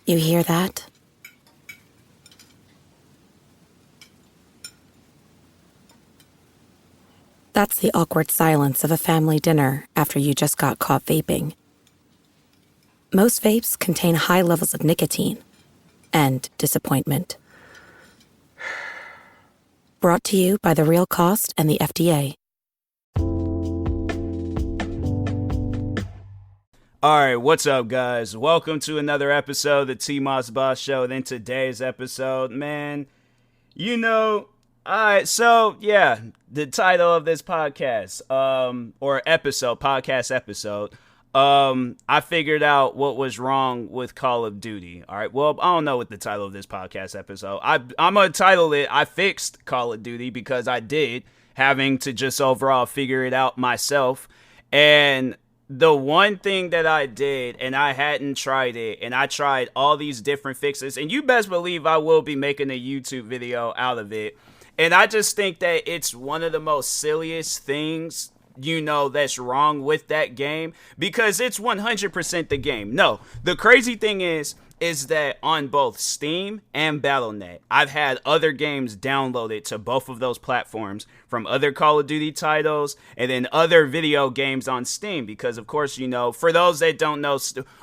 You hear that? That's the awkward silence of a family dinner after you just got caught vaping. Most vapes contain high levels of nicotine and disappointment. Brought to you by The Real Cost and the FDA. Alright, what's up, guys? Welcome to another episode of the TMossBoss Show. And in today's episode, man, alright, so, yeah, the title of this podcast, podcast episode, I figured out what was wrong with Call of Duty. Alright, well, I don't know what the title of this podcast episode. I'm going to title it, I Fixed Call of Duty, because I did, having to just overall figure it out myself. And the one thing that I did, and I hadn't tried it, and I tried all these different fixes, and you best believe I will be making a YouTube video out of it. And I just think that it's one of the most silliest things, that's wrong with that game, because it's 100% the game. No, the crazy thing is that on both Steam and Battle.net, I've had other games downloaded to both of those platforms from other Call of Duty titles and then other video games on Steam, because of course, for those that don't know,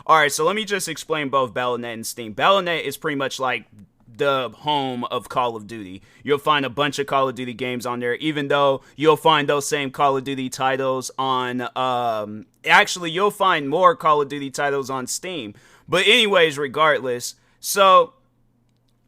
alright, so let me just explain both Battle.net and Steam. Battle.net is pretty much like the home of Call of Duty. You'll find a bunch of Call of Duty games on there, even though you'll find those same Call of Duty titles on, actually, you'll find more Call of Duty titles on Steam. But anyways, regardless, so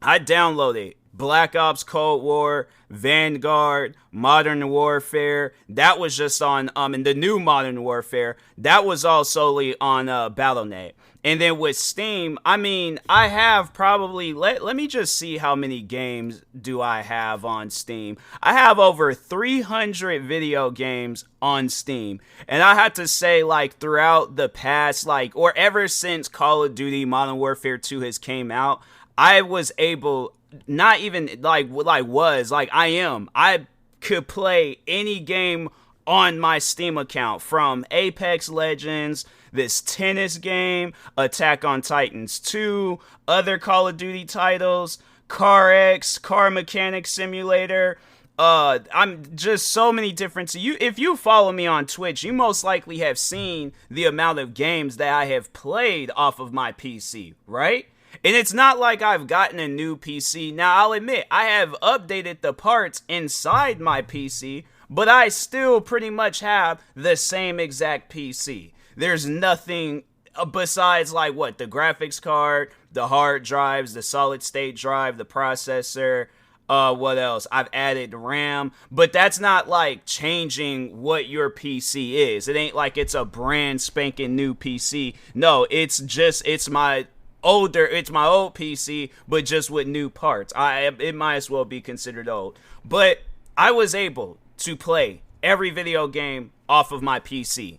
I downloaded Black Ops Cold War, Vanguard, Modern Warfare. That was just on, and the new Modern Warfare, that was all solely on Battle.net. And then with Steam, I have probably, let me just see how many games do I have on Steam. I have over 300 video games on Steam. And I have to say, throughout the past, or ever since Call of Duty Modern Warfare 2 has came out, I was able, not even, I could play any game on my Steam account, from Apex Legends, this tennis game, Attack on Titans 2, other Call of Duty titles, CarX, Car Mechanic Simulator. I'm just so many different. If you follow me on Twitch, you most likely have seen the amount of games that I have played off of my PC, right? And it's not like I've gotten a new PC. Now, I'll admit, I have updated the parts inside my PC, but I still pretty much have the same exact PC. There's nothing besides, the graphics card, the hard drives, the solid state drive, the processor, what else? I've added RAM, but that's not, changing what your PC is. It ain't like it's a brand spanking new PC. No, it's my old PC, but just with new parts. It might as well be considered old. But I was able to play every video game off of my PC.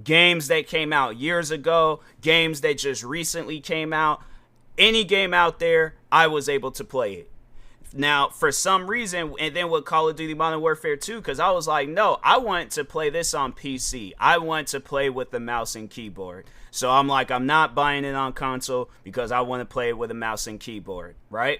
Games that came out years ago, games that just recently came out, any game out there, I was able to play it. Now, for some reason, and then with Call of Duty Modern Warfare 2, because I was like, no, I want to play this on PC. I want to play with the mouse and keyboard. So I'm like, I'm not buying it on console because I want to play it with a mouse and keyboard, right?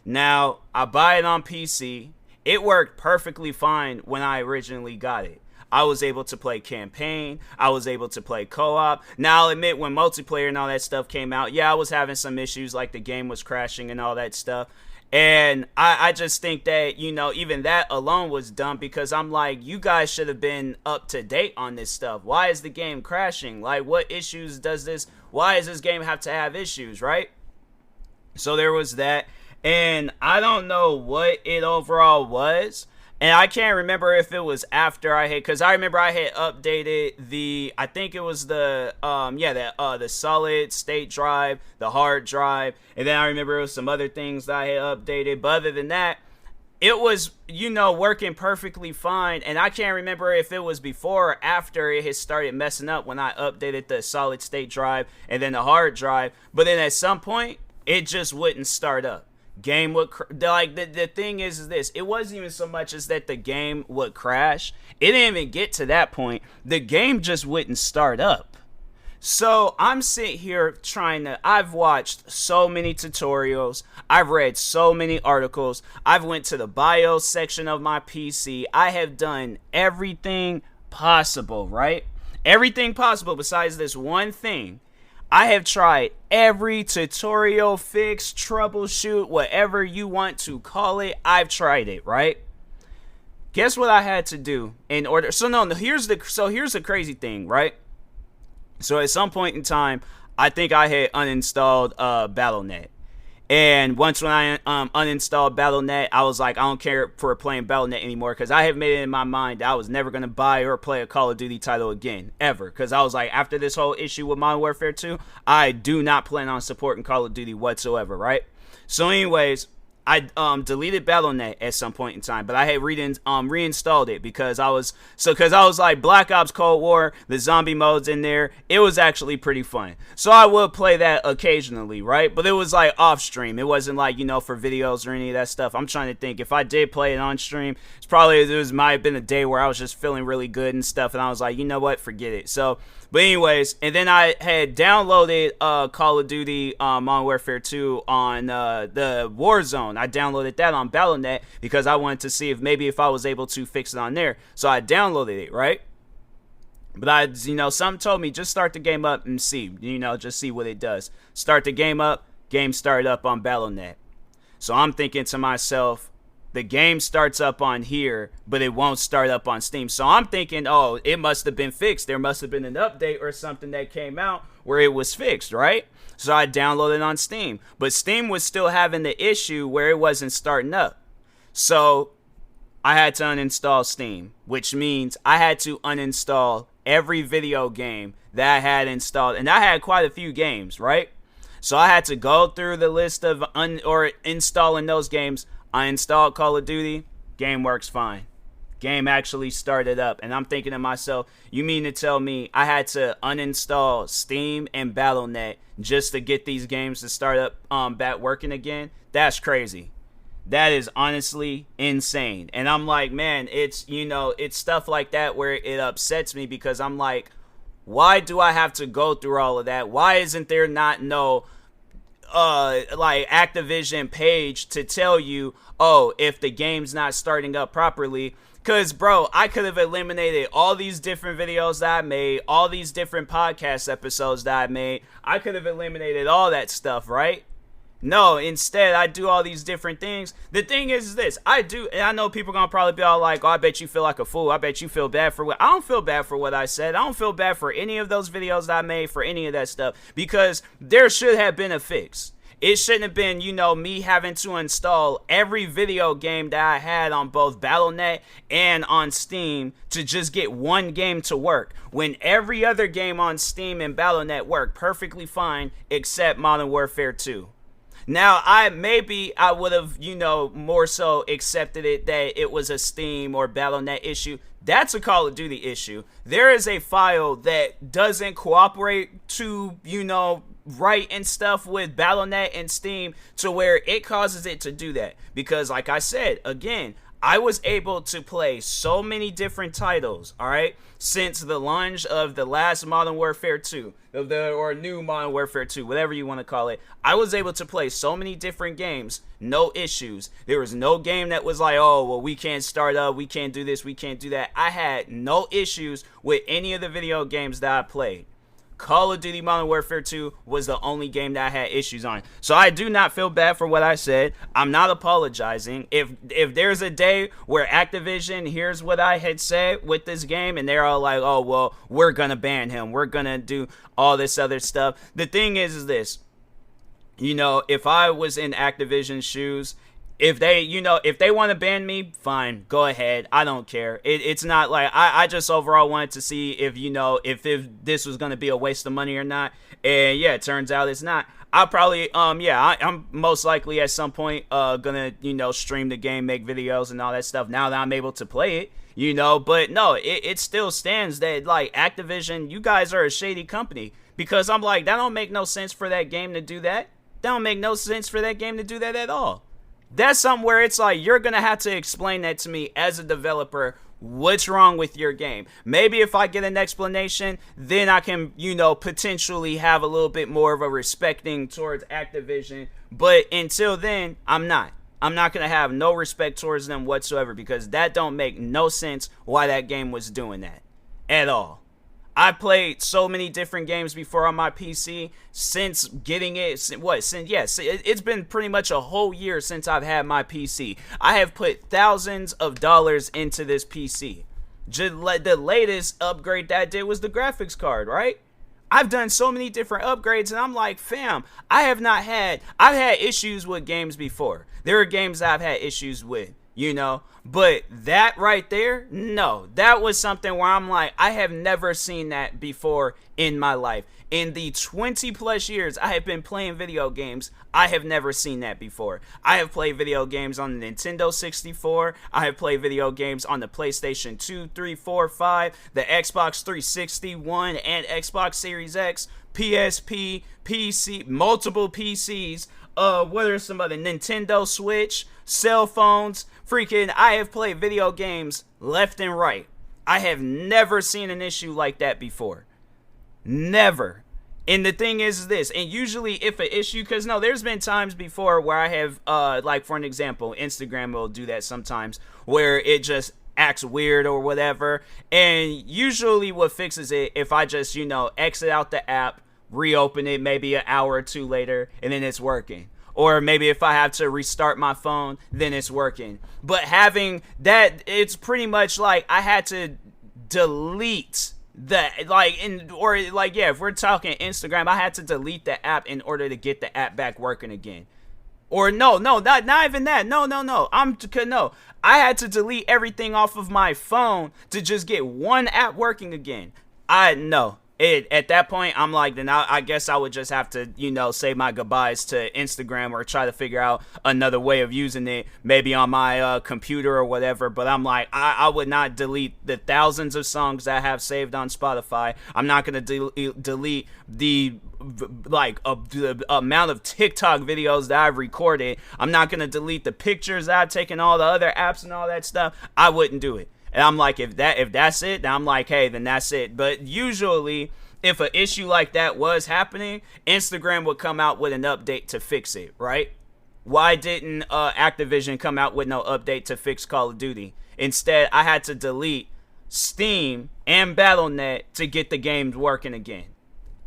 Now, I buy it on PC. It worked perfectly fine when I originally got it. I was able to play campaign. I was able to play co-op. Now, I'll admit, when multiplayer and all that stuff came out, yeah, I was having some issues, like the game was crashing and all that stuff. And I just think that, even that alone was dumb, because I'm like, you guys should have been up to date on this stuff. Why is the game crashing? What issues why does this game have to have issues, right? So there was that. And I don't know what it overall was. And I can't remember if it was after because I remember I had updated I think it was the solid state drive, the hard drive, and then I remember it was some other things that I had updated. But other than that, it was, working perfectly fine. And I can't remember if it was before or after it had started messing up when I updated the solid state drive and then the hard drive. But then at some point, it just wouldn't start up. Game would the thing is this, it wasn't even so much as that the game would crash. It didn't even get to that point. The game just wouldn't start up. So I'm sitting here I've watched so many tutorials. I've read so many articles. I've went to the BIOS section of my PC. I have done everything possible, right? Everything possible besides this one thing. I have tried every tutorial, fix, troubleshoot, whatever you want to call it. I've tried it, right? Guess what I had to do in order. Here's the crazy thing, right? So at some point in time, I think I had uninstalled Battle.net. And once when I uninstalled Battle.net, I was like, I don't care for playing Battle.net anymore, because I have made it in my mind that I was never going to buy or play a Call of Duty title again, ever. Because I was like, after this whole issue with Modern Warfare 2, I do not plan on supporting Call of Duty whatsoever, right? So anyways, I deleted Battle.net at some point in time, but I had reinstalled it because I was like, Black Ops Cold War, the zombie modes in there, it was actually pretty fun. So I would play that occasionally, right? But it was like off stream. It wasn't like, for videos or any of that stuff. I'm trying to think, if I did play it on stream, might have been a day where I was just feeling really good and stuff, and I was like, you know what, forget it. So, but anyways, and then I had downloaded Call of Duty Modern Warfare 2 on the Warzone. I downloaded that on Battle.net because I wanted to see if I was able to fix it on there. So I downloaded it, right? But something told me, just start the game up and see, just see what it does. Start the game up, game started up on Battle.net. So I'm thinking to myself, the game starts up on here, but it won't start up on Steam. So I'm thinking, oh, it must have been fixed. There must have been an update or something that came out where it was fixed, right? So I downloaded it on Steam. But Steam was still having the issue where it wasn't starting up. So I had to uninstall Steam, which means I had to uninstall every video game that I had installed. And I had quite a few games, right? So I had to go through the list of installing those games. I installed Call of Duty, game works fine. Game actually started up, and I'm thinking to myself, you mean to tell me I had to uninstall Steam and Battle.net just to get these games to start up back working again? That's crazy. That is honestly insane. And I'm like, man, it's stuff like that where it upsets me, because I'm like, why do I have to go through all of that? Why isn't there not no Activision page to tell you, oh, if the game's not starting up properly? Because, bro, I could have eliminated all these different videos that I made, all these different podcast episodes that I made. I could have eliminated all that stuff, right? No, instead, I do all these different things. The thing is this, and I know people are going to probably be all like, oh, I bet you feel like a fool. I bet you feel bad for I don't feel bad for what I said. I don't feel bad for any of those videos that I made, for any of that stuff, because there should have been a fix. It shouldn't have been, me having to install every video game that I had on both Battle.net and on Steam to just get one game to work, when every other game on Steam and Battle.net worked perfectly fine except Modern Warfare 2. Now, I would have, more so accepted it that it was a Steam or Battle.net issue. That's a Call of Duty issue. There is a file that doesn't cooperate to, write and stuff with Battle.net and Steam to where it causes it to do that. Because, like I said, again, I was able to play so many different titles, all right, since the launch of the last Modern Warfare 2, or new Modern Warfare 2, whatever you want to call it. I was able to play so many different games, no issues. There was no game that was like, oh, well, we can't start up, we can't do this, we can't do that. I had no issues with any of the video games that I played. Call of Duty Modern Warfare 2 was the only game that I had issues on. So I do not feel bad for what I said. I'm not apologizing. If there's a day where Activision hears what I had said with this game and they're all like, oh, well, we're going to ban him, we're going to do all this other stuff. The thing is this, if I was in Activision's shoes, if they want to ban me, fine, go ahead. I don't care. It's not like I just overall wanted to see if this was going to be a waste of money or not. And yeah, it turns out it's not. I'll probably, I'm most likely at some point gonna, stream the game, make videos and all that stuff now that I'm able to play it, but no, it still stands that, like, Activision, you guys are a shady company, because I'm like, that don't make no sense for that game to do that. That don't make no sense for that game to do that at all. That's something where it's like, you're going to have to explain that to me as a developer. What's wrong with your game? Maybe if I get an explanation, then I can, potentially have a little bit more of a respecting towards Activision. But until then, I'm not. I'm not going to have no respect towards them whatsoever, because that don't make no sense why that game was doing that at all. I played so many different games before on my PC since getting it. It's been pretty much a whole year since I've had my PC. I have put thousands of dollars into this PC. The latest upgrade that I did was the graphics card, right? I've done so many different upgrades, and I'm like, fam, I've had issues with games before. There are games I've had issues with, but that right there, no, that was something where I'm like, I have never seen that before in my life. In the 20 plus years I have been playing video games, I have never seen that before. I have played video games on the Nintendo 64. I have played video games on the PlayStation 2, 3, 4, 5, the Xbox 360, One, and Xbox Series X, PSP, PC, multiple PCs. What are some other Nintendo Switch, cell phones, I have played video games left and right. I have never seen an issue like that before. Never. And the thing is this, and usually if an issue, because no, there's been times before where I have, like for an example, Instagram will do that sometimes, where it just acts weird or whatever. And usually what fixes it, if I just, exit out the app, reopen it maybe an hour or two later, and then it's working. Or maybe if I have to restart my phone, then it's working. But having that, it's pretty much like I had to delete if we're talking Instagram, I had to delete the app in order to get the app back working again. Or not even that. No. I had to delete everything off of my phone to just get one app working again. At that point, I'm like, then I guess I would just have to, say my goodbyes to Instagram, or try to figure out another way of using it, maybe on my computer or whatever. But I'm like, I would not delete the thousands of songs that I have saved on Spotify. I'm not going to delete the amount of TikTok videos that I've recorded. I'm not going to delete the pictures that I've taken, all the other apps and all that stuff. I wouldn't do it. And I'm like, if that's it, then I'm like, hey, then that's it. But usually, if an issue like that was happening, Instagram would come out with an update to fix it, right? Why didn't Activision come out with no update to fix Call of Duty? Instead, I had to delete Steam and Battle.net to get the games working again.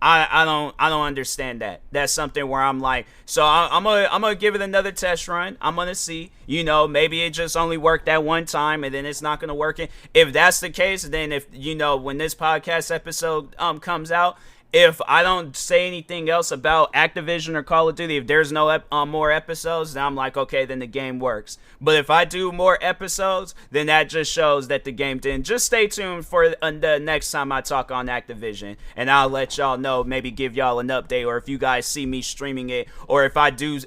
I don't understand that. That's something where I'm like, so I'm gonna give it another test run. I'm gonna see, maybe it just only worked that one time and then it's not gonna work. If that's the case, then if when this podcast episode comes out, if I don't say anything else about Activision or Call of Duty, if there's no more episodes, then I'm like, okay, then the game works. But if I do more episodes, then that just shows that the game didn't. Just stay tuned for the next time I talk on Activision, and I'll let y'all know, maybe give y'all an update, or if you guys see me streaming it, or if I do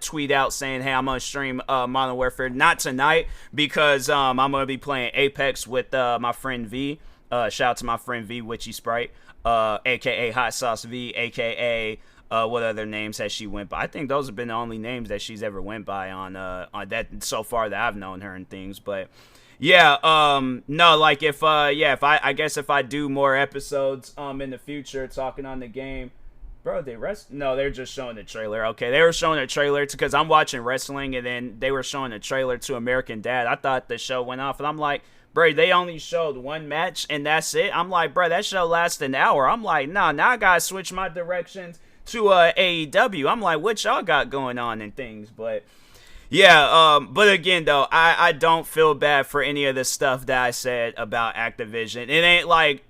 tweet out saying, hey, I'm going to stream Modern Warfare. Not tonight, because I'm going to be playing Apex with my friend V. Shout out to my friend V, Witchy Sprite. AKA Hot Sauce V, AKA what other names has she went by? I think those have been the only names that she's ever went by on that so far that I've known her and things. But yeah, no, like if I guess if I do more episodes in the future talking on the game, bro, they're just showing the trailer. Okay, they were showing a trailer because I'm watching wrestling, and then they were showing a trailer to American Dad. I thought the show went off, and I'm like, bro, they only showed one match and that's it. I'm like, bro, that show lasts an hour. I'm like, nah, now I gotta switch my directions to AEW. I'm like, what y'all got going on and things? But yeah, but again though, I don't feel bad for any of the stuff that I said about Activision.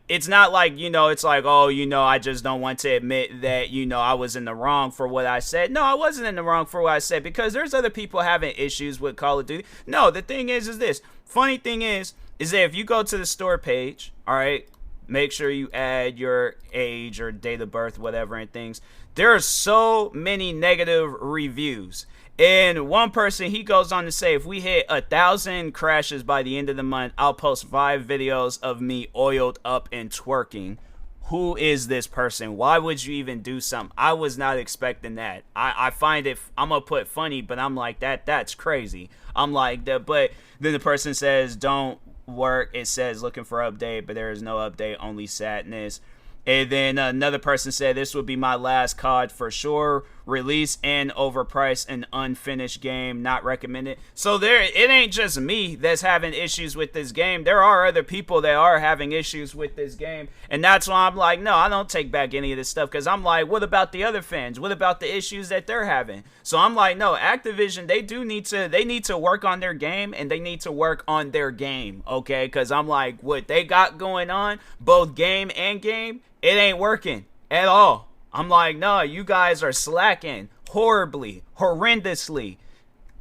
It's not like, it's like, oh, I just don't want to admit that, I was in the wrong for what I said. No, I wasn't in the wrong for what I said, because there's other people having issues with Call of Duty. No, the thing is this. Funny thing is that if you go to the store page, all right, make sure you add your age or date of birth, whatever, and things. There are so many negative reviews. And one person, he goes on to say, if we hit 1,000 crashes by the end of the month, I'll post 5 videos of me oiled up and twerking. Who is this person? Why would you even do something? I was not expecting that. I find it, I'm going to put funny, but I'm like, that's crazy. I'm like, but then the person says, don't work. It says looking for update, but there is no update, only sadness. And then another person said, this would be my last COD for sure. Release and overpriced and unfinished game, not recommended. So it ain't just me that's having issues with this game. There are other people that are having issues with this game. And that's why I'm like, no, I don't take back any of this stuff. Because I'm like, what about the other fans? What about the issues that they're having? So I'm like, no, Activision, they need to work on their game, and they need to work on their game, okay? Because I'm like, what they got going on, both game and game, it ain't working at all. I'm like, no, you guys are slacking horribly, horrendously,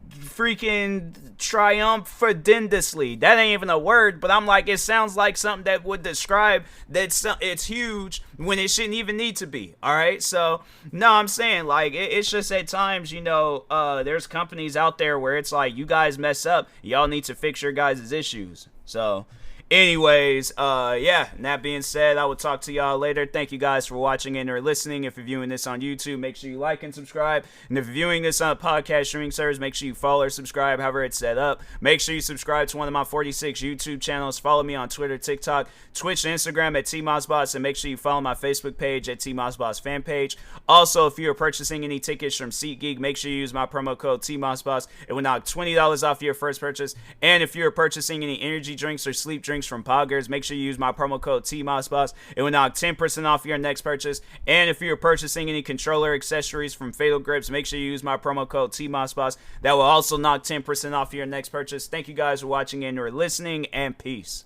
freaking triumphandously. That ain't even a word, but I'm like, it sounds like something that would describe that it's huge when it shouldn't even need to be. All right, so no, I'm saying like it's just at times, there's companies out there where it's like, you guys mess up, y'all need to fix your guys' issues. So anyways, yeah, and that being said, I will talk to y'all later. Thank you guys for watching and or listening. If you're viewing this on YouTube, make sure you like and subscribe. And if you're viewing this on a podcast streaming service, make sure you follow or subscribe, however it's set up. Make sure you subscribe to one of my 46 YouTube channels. Follow me on Twitter, TikTok, Twitch, and Instagram at TMossBoss. And make sure you follow my Facebook page at TMossBoss fan page. Also, if you're purchasing any tickets from SeatGeek, make sure you use my promo code TMossBoss. It will knock $20 off your first purchase. And if you're purchasing any energy drinks or sleep drinks from Poggers, make sure you use my promo code TMossBoss. It will knock 10% off your next purchase. And if you're purchasing any controller accessories from Fatal Grips, make sure you use my promo code TMossBoss. That will also knock 10% off your next purchase. Thank you guys for watching and or listening, and peace.